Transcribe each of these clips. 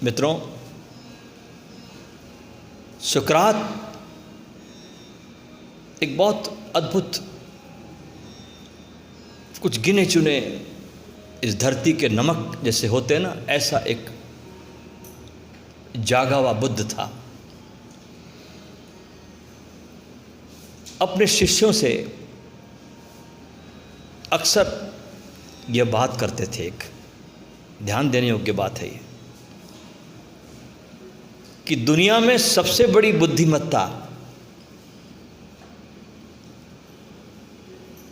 मित्रों, सुकरात एक बहुत अद्भुत, कुछ गिने चुने इस धरती के नमक जैसे होते हैं ना, ऐसा एक जागा हुआ बुद्ध था। अपने शिष्यों से अक्सर यह बात करते थे, एक ध्यान देने योग्य बात है ये, कि दुनिया में सबसे बड़ी बुद्धिमत्ता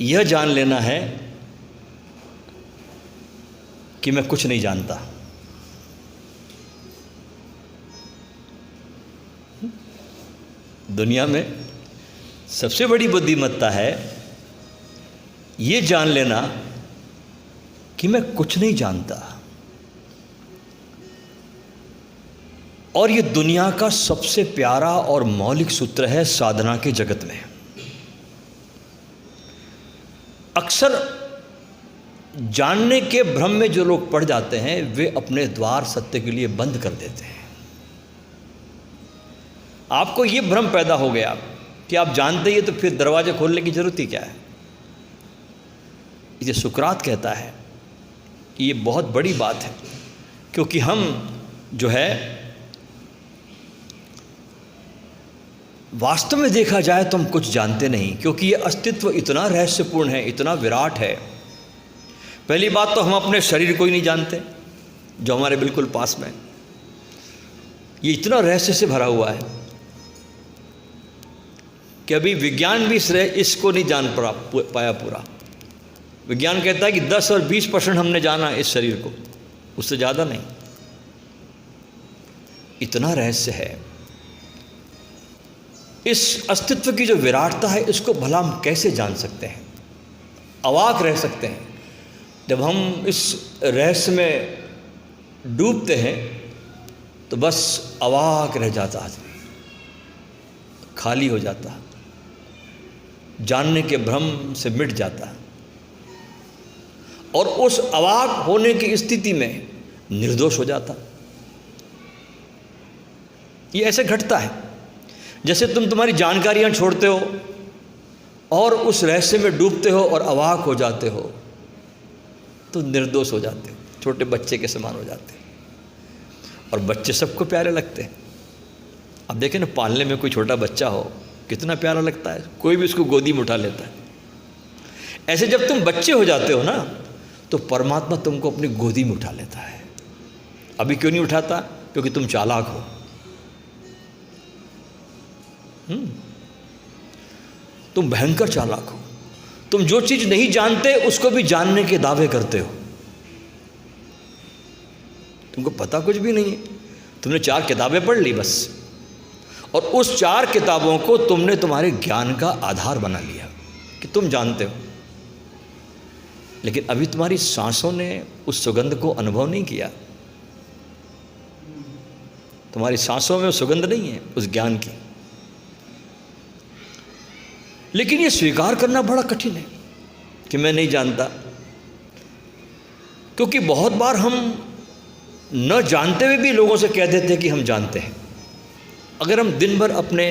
यह जान लेना है कि मैं कुछ नहीं जानता। दुनिया में सबसे बड़ी बुद्धिमत्ता है ये जान लेना कि मैं कुछ नहीं जानता। और ये दुनिया का सबसे प्यारा और मौलिक सूत्र है साधना के जगत में। अक्सर जानने के भ्रम में जो लोग पड़ जाते हैं वे अपने द्वार सत्य के लिए बंद कर देते हैं। आपको ये भ्रम पैदा हो गया कि आप जानते ही तो फिर दरवाजे खोलने की जरूरत ही क्या है। ये सुकरात कहता है कि ये बहुत बड़ी बात है, क्योंकि हम जो है वास्तव में देखा जाए तो हम कुछ जानते नहीं, क्योंकि ये अस्तित्व इतना रहस्यपूर्ण है, इतना विराट है। पहली बात तो हम अपने शरीर को ही नहीं जानते जो हमारे बिल्कुल पास में, ये इतना रहस्य से भरा हुआ है कि अभी विज्ञान भी इसको नहीं जान पाया पूरा। विज्ञान कहता है कि 10 और 20% हमने जाना इस शरीर को, उससे ज़्यादा नहीं। इतना रहस्य है। इस अस्तित्व की जो विराटता है, इसको भला हम कैसे जान सकते हैं? अवाक रह सकते हैं। जब हम इस रहस्य में डूबते हैं तो बस अवाक रह जाता आदमी, खाली हो जाता, जानने के भ्रम से मिट जाता, और उस अवाक होने की स्थिति में निर्दोष हो जाता। ये ऐसे घटता है जैसे तुम तुम्हारी जानकारियां छोड़ते हो और उस रहस्य में डूबते हो और अवाक हो जाते हो तो निर्दोष हो जाते हो, छोटे बच्चे के समान हो जाते हैं। और बच्चे सबको प्यारे लगते हैं। अब देखें ना, पालने में कोई छोटा बच्चा हो कितना प्यारा लगता है, कोई भी उसको गोदी में उठा लेता है। ऐसे जब तुम बच्चे हो जाते हो ना तो परमात्मा तुमको अपनी गोदी में उठा लेता है। अभी क्यों नहीं उठाता? क्योंकि तुम चालाक हो। तुम भयंकर चालाक हो। तुम जो चीज नहीं जानते उसको भी जानने के दावे करते हो। तुमको पता कुछ भी नहीं है, तुमने 4 किताबें पढ़ ली बस, और उस 4 किताबों को तुमने तुम्हारे ज्ञान का आधार बना लिया कि तुम जानते हो। लेकिन अभी तुम्हारी सांसों ने उस सुगंध को अनुभव नहीं किया। तुम्हारी सांसों में सुगंध नहीं है उस ज्ञान की। लेकिन ये स्वीकार करना बड़ा कठिन है कि मैं नहीं जानता, क्योंकि बहुत बार हम न जानते हुए भी लोगों से कह देते हैं कि हम जानते हैं। अगर हम दिन भर अपने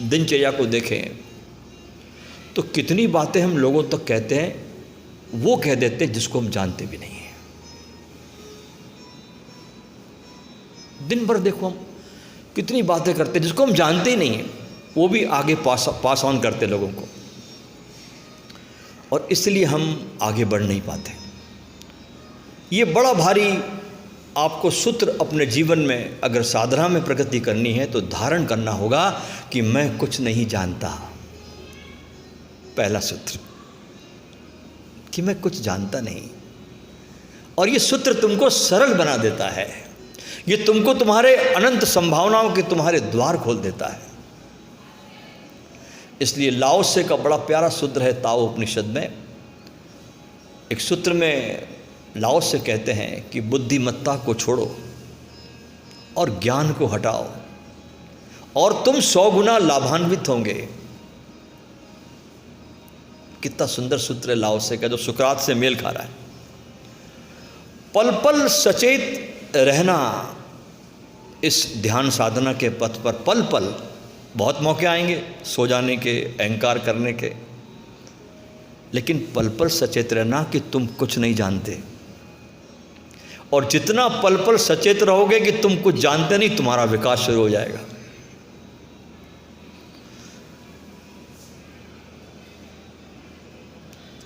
दिनचर्या को देखें तो कितनी बातें हम लोगों तक कहते हैं, वो कह देते हैं जिसको हम जानते भी नहीं हैं। दिन भर देखो हम कितनी बातें करते हैं जिसको हम जानते ही नहीं हैं, वो भी आगे पास ऑन करते लोगों को, और इसलिए हम आगे बढ़ नहीं पाते। ये बड़ा भारी आपको सूत्र अपने जीवन में अगर साधना में प्रगति करनी है तो धारण करना होगा कि मैं कुछ नहीं जानता। पहला सूत्र कि मैं कुछ जानता नहीं। और ये सूत्र तुमको सरल बना देता है। ये तुमको तुम्हारे अनंत संभावनाओं के तुम्हारे द्वार खोल देता है। इसलिए लाओ से का बड़ा प्यारा सूत्र है ताओ उपनिषद में। एक सूत्र में लाओ से कहते हैं कि बुद्धिमत्ता को छोड़ो और ज्ञान को हटाओ और तुम 100 गुना लाभान्वित होंगे। कितना सुंदर सूत्र है लाओ से का, जो सुकरात से मेल खा रहा है। पल पल सचेत रहना इस ध्यान साधना के पथ पर पल पल। बहुत मौके आएंगे सो जाने के, अहंकार करने के, लेकिन पल पल सचेत रहना कि तुम कुछ नहीं जानते। और जितना पल पल सचेत रहोगे कि तुम कुछ जानते नहीं, तुम्हारा विकास शुरू हो जाएगा।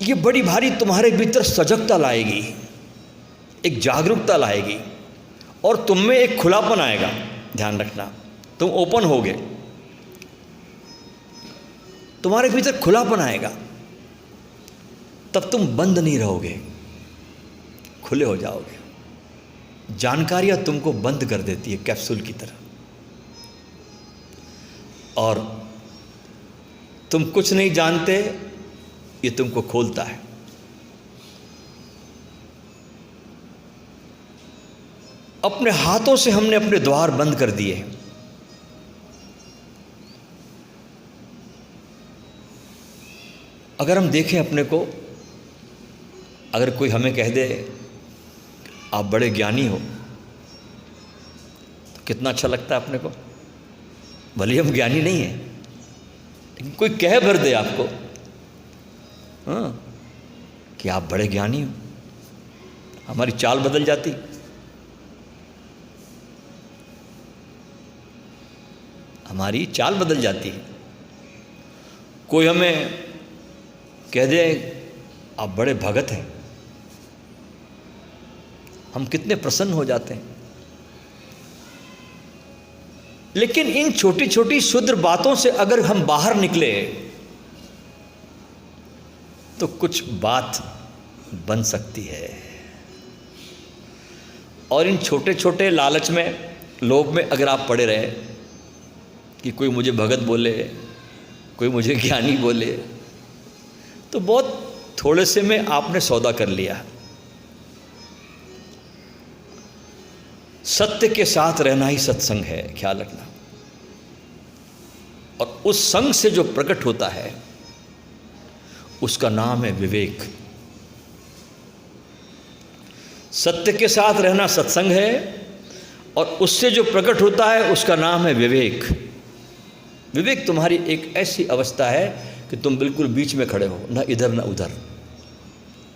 ये बड़ी भारी तुम्हारे भीतर सजगता लाएगी, एक जागरूकता लाएगी, और तुम में एक खुलापन आएगा। ध्यान रखना, तुम ओपन होगे, तुम्हारे भीतर खुलापन आएगा, तब तुम बंद नहीं रहोगे, खुले हो जाओगे। जानकारियां तुमको बंद कर देती है कैप्सूल की तरह, और तुम कुछ नहीं जानते, ये तुमको खोलता है। अपने हाथों से हमने अपने द्वार बंद कर दिए हैं। अगर हम देखें अपने को, अगर कोई हमें कह दे आप बड़े ज्ञानी हो, तो कितना अच्छा लगता है अपने को। भले हम ज्ञानी नहीं हैं, लेकिन कोई कह भर दे आपको, हाँ, कि आप बड़े ज्ञानी हो, हमारी चाल बदल जाती। हमारी चाल बदल जाती है। कोई हमें कह दे आप बड़े भगत हैं, हम कितने प्रसन्न हो जाते हैं। लेकिन इन छोटी छोटी शुद्र बातों से अगर हम बाहर निकले तो कुछ बात बन सकती है। और इन छोटे छोटे लालच में, लोभ में अगर आप पड़े रहे कि कोई मुझे भगत बोले, कोई मुझे ज्ञानी बोले, तो बहुत थोड़े से में आपने सौदा कर लिया। सत्य के साथ रहना ही सत्संग है, ख्याल रखना। और उस संग से जो प्रकट होता है उसका नाम है विवेक। सत्य के साथ रहना सत्संग है, और उससे जो प्रकट होता है उसका नाम है विवेक। विवेक तुम्हारी एक ऐसी अवस्था है कि तुम बिल्कुल बीच में खड़े हो, ना इधर ना उधर।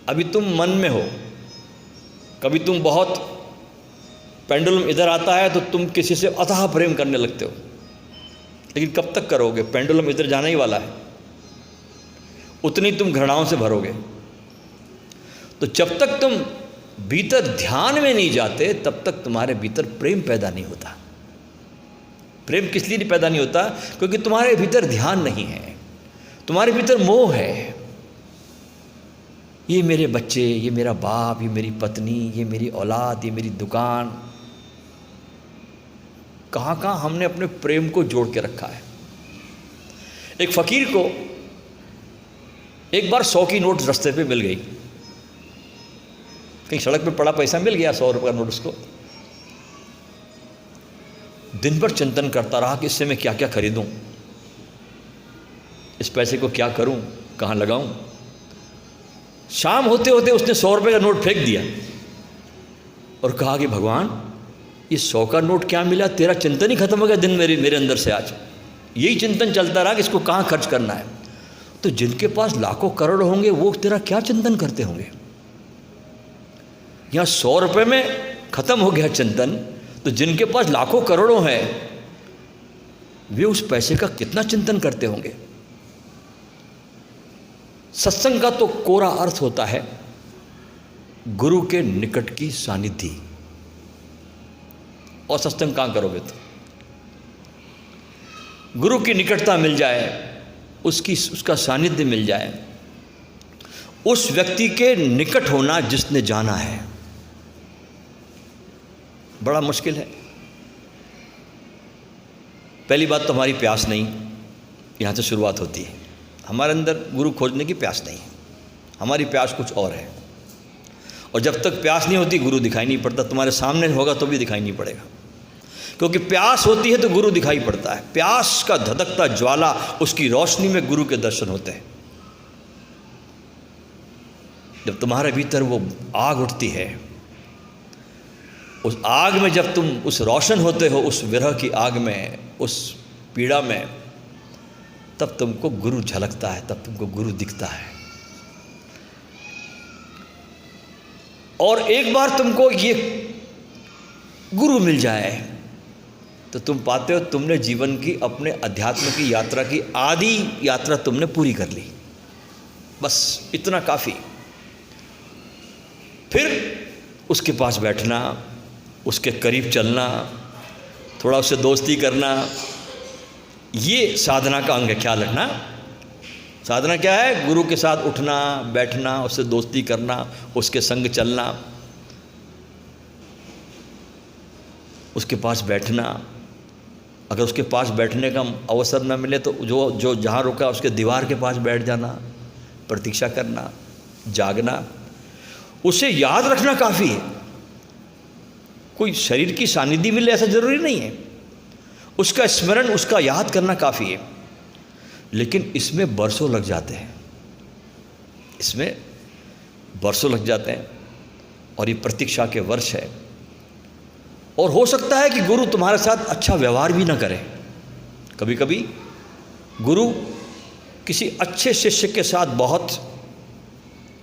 अभी तुम मन में हो, कभी तुम बहुत पेंडुलम इधर आता है तो तुम किसी से अथाह प्रेम करने लगते हो, लेकिन कब तक करोगे? पेंडुलम इधर जाना ही वाला है, उतनी तुम घृणाओं से भरोगे। तो जब तक तुम भीतर ध्यान में नहीं जाते तब तक तुम्हारे भीतर प्रेम पैदा नहीं होता। प्रेम किस लिए नहीं पैदा नहीं होता? क्योंकि तुम्हारे भीतर ध्यान नहीं है, तुम्हारे भीतर मोह है। ये मेरे बच्चे, ये मेरा बाप, ये मेरी पत्नी, ये मेरी औलाद, ये मेरी दुकान, कहाँ कहाँ हमने अपने प्रेम को जोड़ के रखा है। एक फकीर को एक बार 100 की नोट रास्ते पे मिल गई, कहीं सड़क पे पड़ा पैसा मिल गया, 100 रुपये का नोट उसको। दिन भर चिंतन करता रहा कि इससे मैं क्या क्या खरीदूं, इस पैसे को क्या करूं, कहाँ लगाऊं। शाम होते होते उसने 100 रुपये का नोट फेंक दिया और कहा कि भगवान, ये 100 का नोट क्या मिला, तेरा चिंतन ही खत्म हो गया दिन मेरे अंदर से। आज यही चिंतन चलता रहा कि इसको कहाँ खर्च करना है। तो जिनके पास लाखों करोड़ होंगे वो तेरा क्या चिंतन करते होंगे? यहाँ 100 रुपये में खत्म हो गया चिंतन, तो जिनके पास लाखों करोड़ों हैं वे उस पैसे का कितना चिंतन करते होंगे। सत्संग का तो कोरा अर्थ होता है गुरु के निकट की सानिध्य। और सत्संग कहाँ करोगे? तो गुरु की निकटता मिल जाए, उसका सानिध्य मिल जाए, उस व्यक्ति के निकट होना जिसने जाना है, बड़ा मुश्किल है। पहली बात तो हमारी प्यास नहीं, यहाँ से शुरुआत होती है। हमारे अंदर गुरु खोजने की प्यास नहीं है, हमारी प्यास कुछ और है। और जब तक प्यास नहीं होती गुरु दिखाई नहीं पड़ता। तुम्हारे सामने होगा तो भी दिखाई नहीं पड़ेगा, क्योंकि प्यास होती है तो गुरु दिखाई पड़ता है। प्यास का धधकता ज्वाला, उसकी रोशनी में गुरु के दर्शन होते हैं। जब तुम्हारे भीतर वो आग उठती है उस आग में जब तुम उस रोशन होते हो, उस विरह की आग में, उस पीड़ा में, तब तुमको गुरु झलकता है, तब तुमको गुरु दिखता है। और एक बार तुमको ये गुरु मिल जाए तो तुम पाते हो तुमने जीवन की, अपने अध्यात्म की यात्रा की आधी यात्रा तुमने पूरी कर ली। बस इतना काफ़ी। फिर उसके पास बैठना, उसके करीब चलना, थोड़ा उससे दोस्ती करना, ये साधना का अंग है। ख्याल रखना, साधना क्या है? गुरु के साथ उठना बैठना, उससे दोस्ती करना, उसके संग चलना, उसके पास बैठना। अगर उसके पास बैठने का अवसर न मिले तो जो जहाँ रुका उसके दीवार के पास बैठ जाना, प्रतीक्षा करना, जागना, उसे याद रखना काफ़ी है। कोई शरीर की सानिध्य मिले ऐसा ज़रूरी नहीं है, उसका स्मरण, उसका याद करना काफ़ी है। लेकिन इसमें बरसों लग जाते हैं, इसमें बरसों लग जाते हैं, और ये प्रतीक्षा के वर्ष है। और हो सकता है कि गुरु तुम्हारे साथ अच्छा व्यवहार भी ना करे। कभी कभी गुरु किसी अच्छे शिष्य के साथ बहुत,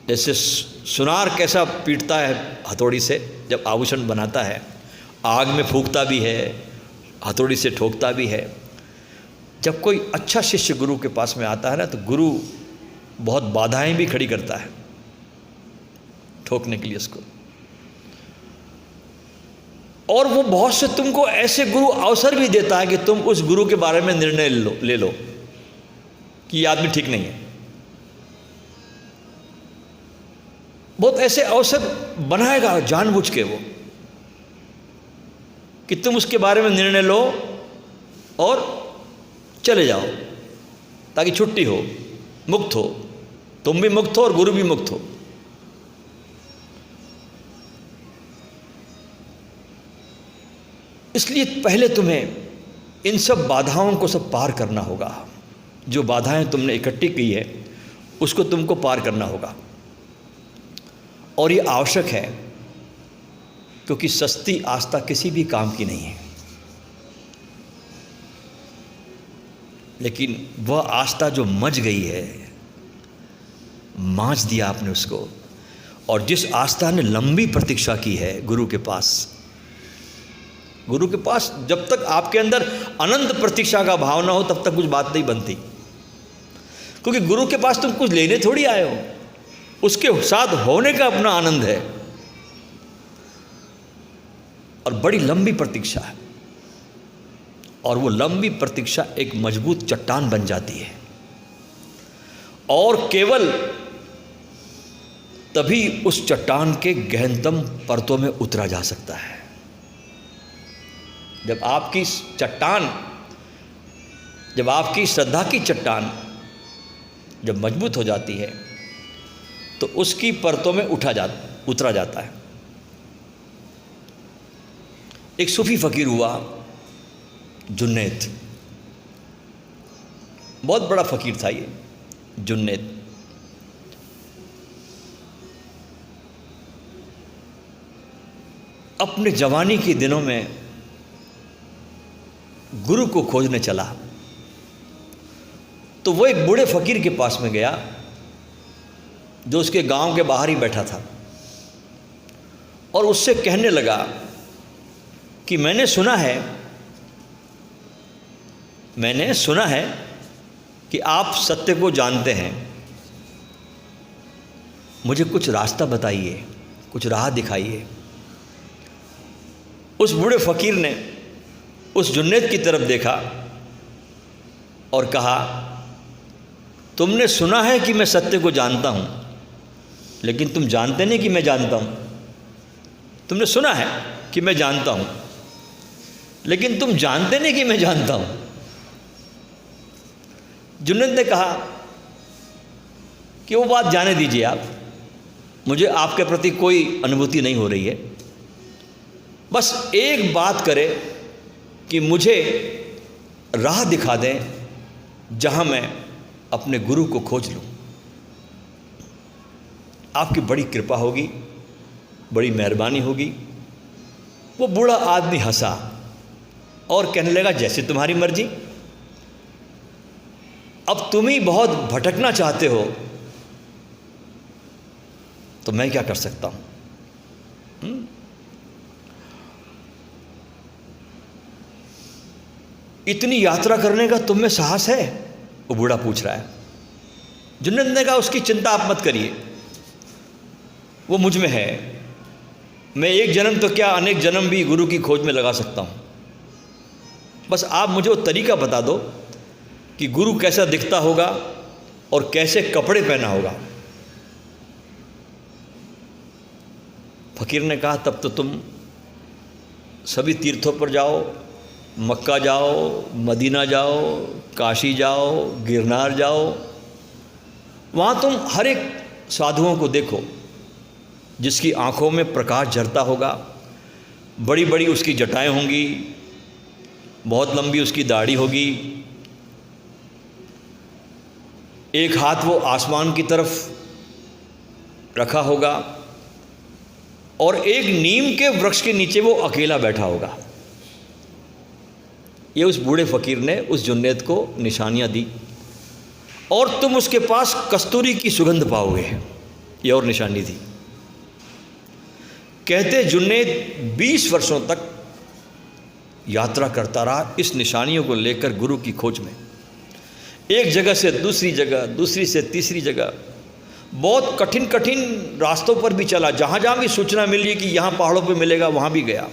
जैसे सुनार कैसा पीटता है हथौड़ी से जब आभूषण बनाता है, आग में फूंकता भी है, हथौड़ी से ठोकता भी है। जब कोई अच्छा शिष्य गुरु के पास में आता है ना, तो गुरु बहुत बाधाएं भी खड़ी करता है ठोकने के लिए उसको। और वो बहुत से तुमको ऐसे गुरु अवसर भी देता है कि तुम उस गुरु के बारे में निर्णय ले लो कि ये आदमी ठीक नहीं है। बहुत ऐसे अवसर बनाएगा जानबूझ के वो, कि तुम उसके बारे में निर्णय लो और चले जाओ, ताकि छुट्टी हो, मुक्त हो, तुम भी मुक्त हो और गुरु भी मुक्त हो। इसलिए पहले तुम्हें इन सब बाधाओं को सब पार करना होगा। जो बाधाएं तुमने इकट्ठी की है उसको तुमको पार करना होगा, और ये आवश्यक है, क्योंकि सस्ती आस्था किसी भी काम की नहीं है। लेकिन वह आस्था जो मच गई है, मांच दिया आपने उसको, और जिस आस्था ने लंबी प्रतीक्षा की है गुरु के पास, गुरु के पास जब तक आपके अंदर अनंत प्रतीक्षा का भाव ना हो तब तक कुछ बात नहीं बनती। क्योंकि गुरु के पास तुम कुछ लेने थोड़ी आए हो, उसके साथ होने का अपना आनंद है, और बड़ी लंबी प्रतीक्षा है। और वो लंबी प्रतीक्षा एक मजबूत चट्टान बन जाती है, और केवल तभी उस चट्टान के गहनतम परतों में उतरा जा सकता है। जब आपकी चट्टान, जब आपकी श्रद्धा की चट्टान जब मजबूत हो जाती है तो उसकी परतों में उतरा जाता है। एक सूफी फकीर हुआ जुन्नैद, बहुत बड़ा फकीर था ये जुन्नैद। अपने जवानी के दिनों में गुरु को खोजने चला, तो वो एक बूढ़े फकीर के पास में गया जो उसके गांव के बाहर ही बैठा था, और उससे कहने लगा कि मैंने सुना है कि आप सत्य को जानते हैं, मुझे कुछ रास्ता बताइए, कुछ राह दिखाइए। उस बूढ़े फकीर ने उस जुन्नैद की तरफ देखा और कहा, तुमने सुना है कि मैं सत्य को जानता हूँ, लेकिन तुम जानते नहीं कि मैं जानता हूँ। तुमने सुना है कि मैं जानता हूँ, लेकिन तुम जानते नहीं कि मैं जानता हूँ। जुन्नैद ने कहा कि वो बात जाने दीजिए आप, मुझे आपके प्रति कोई अनुभूति नहीं हो रही है। बस एक बात करे कि मुझे राह दिखा दें जहाँ मैं अपने गुरु को खोज लूँ। आपकी बड़ी कृपा होगी, बड़ी मेहरबानी होगी। वो बूढ़ा आदमी हंसा और कहने लगा, जैसे तुम्हारी मर्जी। अब तुम ही बहुत भटकना चाहते हो तो मैं क्या कर सकता हूं? इतनी यात्रा करने का तुम में साहस है? वो बूढ़ा पूछ रहा है। जुन्नद ने कहा, उसकी चिंता आप मत करिए, वो मुझ में है। मैं एक जन्म तो क्या, अनेक जन्म भी गुरु की खोज में लगा सकता हूं। बस आप मुझे वो तरीका बता दो कि गुरु कैसा दिखता होगा और कैसे कपड़े पहना होगा। फकीर ने कहा, तब तो तुम सभी तीर्थों पर जाओ, मक्का जाओ, मदीना जाओ, काशी जाओ, गिरनार जाओ, वहाँ तुम हर एक साधुओं को देखो जिसकी आंखों में प्रकाश झरता होगा, बड़ी बड़ी उसकी जटाएं होंगी, बहुत लंबी उसकी दाढ़ी होगी, एक हाथ वो आसमान की तरफ रखा होगा और एक नीम के वृक्ष के नीचे वो अकेला बैठा होगा। ये उस बूढ़े फकीर ने उस जुन्नैद को निशानियां दी और तुम उसके पास कस्तूरी की सुगंध पाओगे, ये और निशानी थी। कहते जुन्नैद 20 वर्षों तक यात्रा करता रहा इस निशानियों को लेकर गुरु की खोज में। एक जगह से दूसरी जगह, दूसरी से तीसरी जगह, बहुत कठिन कठिन रास्तों पर भी चला। जहाँ जहाँ भी सूचना मिली कि यहाँ पहाड़ों पर मिलेगा वहाँ भी गया,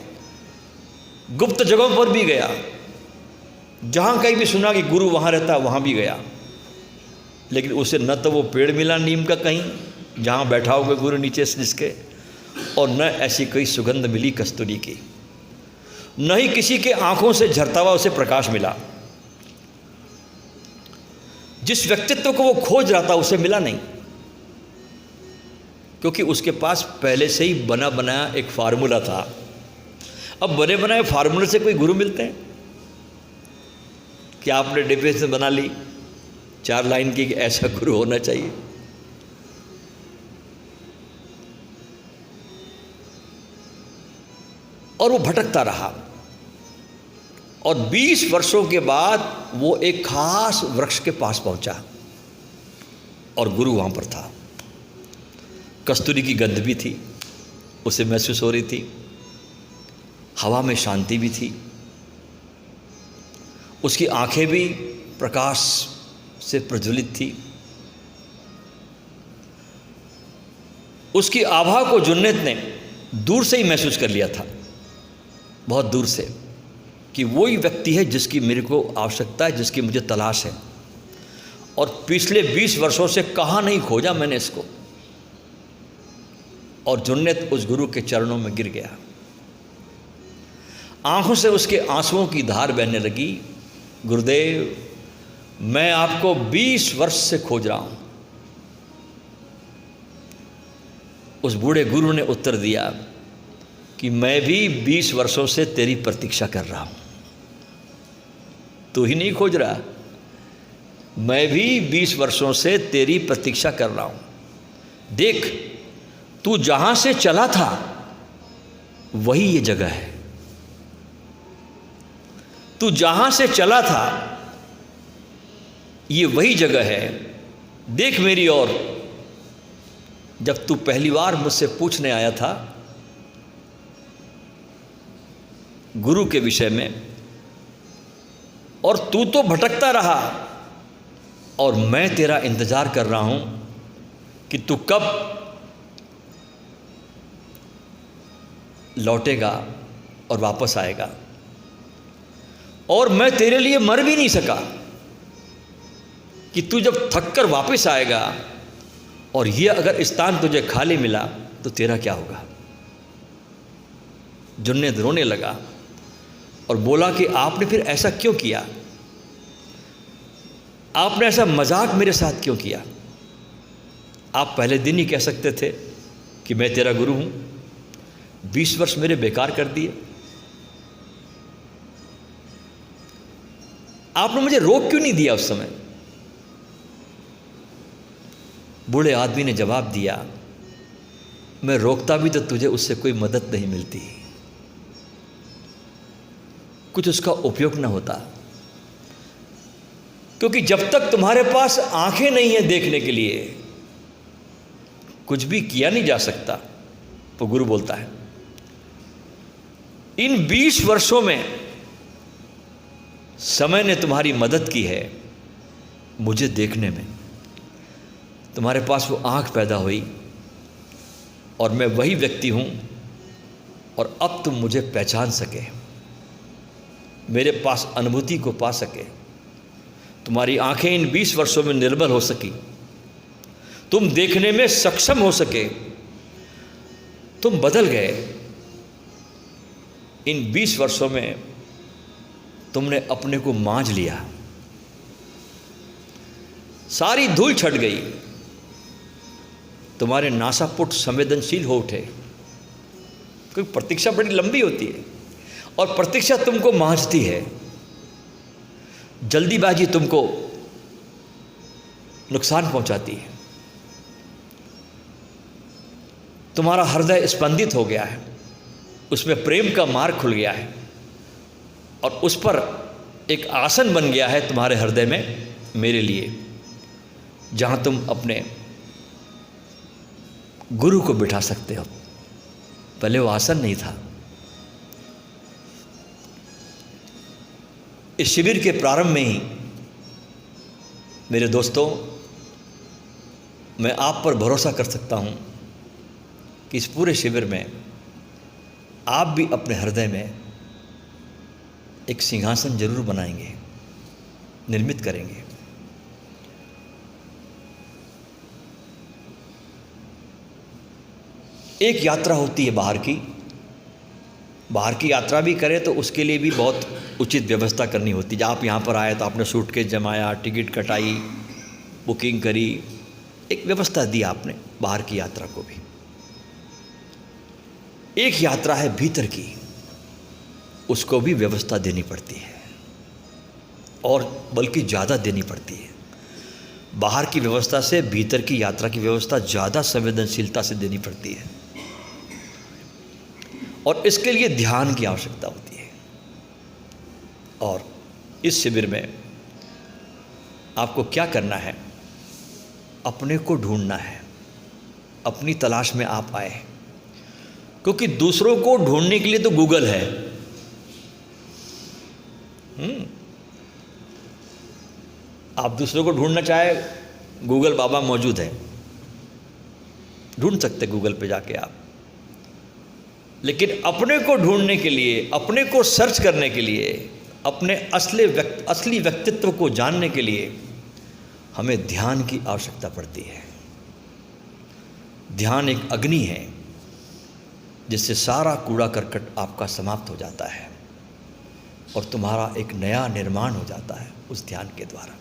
गुप्त जगहों पर भी गया, जहाँ कहीं भी सुना कि गुरु वहाँ रहता वहाँ भी गया। लेकिन उसे न तो वो पेड़ मिला नीम का कहीं जहाँ बैठा होगा गुरु नीचे से जिसके, और न ऐसी कोई सुगंध मिली कस्तूरी की, न ही किसी के आंखों से झरता हुआ उसे प्रकाश मिला। जिस व्यक्तित्व को वो खोज रहा था उसे मिला नहीं, क्योंकि उसके पास पहले से ही बना बनाया एक फार्मूला था। अब बने बनाए फार्मूले से कोई गुरु मिलते हैं कि आपने डेफिनेशन बना ली 4 लाइन की कि ऐसा गुरु होना चाहिए? और वो भटकता रहा और 20 वर्षों के बाद वो एक खास वृक्ष के पास पहुंचा और गुरु वहां पर था। कस्तूरी की गंध भी थी, उसे महसूस हो रही थी, हवा में शांति भी थी, उसकी आंखें भी प्रकाश से प्रज्वलित थी। उसकी आभा को जुन्नैद ने दूर से ही महसूस कर लिया था, बहुत दूर से, कि वही व्यक्ति है जिसकी मेरे को आवश्यकता है, जिसकी मुझे तलाश है। और पिछले 20 वर्षों से कहाँ नहीं खोजा मैंने इसको। और जुन्नैद उस गुरु के चरणों में गिर गया। आंखों से उसके आंसुओं की धार बहने लगी। गुरुदेव, मैं आपको 20 वर्ष से खोज रहा हूं। उस बूढ़े गुरु ने उत्तर दिया कि मैं भी 20 वर्षों से तेरी प्रतीक्षा कर रहा हूं। तू ही नहीं खोज रहा, मैं भी 20 वर्षों से तेरी प्रतीक्षा कर रहा हूं। देख, तू जहां से चला था वही ये जगह है। तू जहां से चला था ये वही जगह है। देख मेरी ओर, जब तू पहली बार मुझसे पूछने आया था गुरु के विषय में, और तू तो भटकता रहा, और मैं तेरा इंतजार कर रहा हूं कि तू कब लौटेगा और वापस आएगा। और मैं तेरे लिए मर भी नहीं सका कि तू जब थक कर वापस आएगा और ये अगर स्थान तुझे खाली मिला तो तेरा क्या होगा। जुन्नैद रोने लगा और बोला कि आपने फिर ऐसा क्यों किया, आपने ऐसा मजाक मेरे साथ क्यों किया। आप पहले दिन ही कह सकते थे कि मैं तेरा गुरु हूं। 20 वर्ष मेरे बेकार कर दिए। आपने मुझे रोक क्यों नहीं दिया उस समय। बूढ़े आदमी ने जवाब दिया, मैं रोकता भी तो तुझे उससे कोई मदद नहीं मिलती। कुछ उसका उपयोग न होता। क्योंकि जब तक तुम्हारे पास आंखें नहीं है देखने के लिए, कुछ भी किया नहीं जा सकता। तो गुरु बोलता है इन 20 वर्षों में समय ने तुम्हारी मदद की है मुझे देखने में। तुम्हारे पास वो आंख पैदा हुई और मैं वही व्यक्ति हूं, और अब तुम मुझे पहचान सके, मेरे पास अनुभूति को पा सके। तुम्हारी आंखें इन 20 वर्षों में निर्मल हो सकी, तुम देखने में सक्षम हो सके, तुम बदल गए। इन 20 वर्षों में तुमने अपने को मांझ लिया, सारी धूल छट गई, तुम्हारे नासापुट संवेदनशील हो उठे। क्योंकि प्रतीक्षा बड़ी लंबी होती है और प्रतीक्षा तुमको मांझती है। जल्दीबाजी तुमको नुकसान पहुंचाती है। तुम्हारा हृदय स्पंदित हो गया है, उसमें प्रेम का मार्ग खुल गया है और उस पर एक आसन बन गया है तुम्हारे हृदय में मेरे लिए, जहां तुम अपने गुरु को बिठा सकते हो। पहले वो आसन नहीं था। इस शिविर के प्रारंभ में ही मेरे दोस्तों, मैं आप पर भरोसा कर सकता हूं कि इस पूरे शिविर में आप भी अपने हृदय में एक सिंहासन जरूर बनाएंगे, निर्मित करेंगे। एक यात्रा होती है बाहर की यात्रा भी करें तो उसके लिए भी बहुत उचित व्यवस्था करनी होती है। आप यहाँ पर आए तो आपने सूटकेस जमाया, टिकट कटाई, बुकिंग करी, एक व्यवस्था दी आपने बाहर की यात्रा को भी। एक यात्रा है भीतर की, उसको भी व्यवस्था देनी पड़ती है, और बल्कि ज़्यादा देनी पड़ती है। बाहर की व्यवस्था से भीतर की यात्रा की व्यवस्था ज़्यादा संवेदनशीलता से देनी पड़ती है, और इसके लिए ध्यान की आवश्यकता होती है। और इस शिविर में आपको क्या करना है? अपने को ढूंढना है, अपनी तलाश में आप आए। क्योंकि दूसरों को ढूंढने के लिए तो गूगल है। आप दूसरों को ढूंढना चाहे, गूगल बाबा मौजूद है, ढूंढ सकते गूगल पे जाके आप। लेकिन अपने को ढूंढने के लिए, अपने को सर्च करने के लिए, अपने असली व्यक्तित्व को जानने के लिए हमें ध्यान की आवश्यकता पड़ती है। ध्यान एक अग्नि है जिससे सारा कूड़ा करकट आपका समाप्त हो जाता है और तुम्हारा एक नया निर्माण हो जाता है उस ध्यान के द्वारा।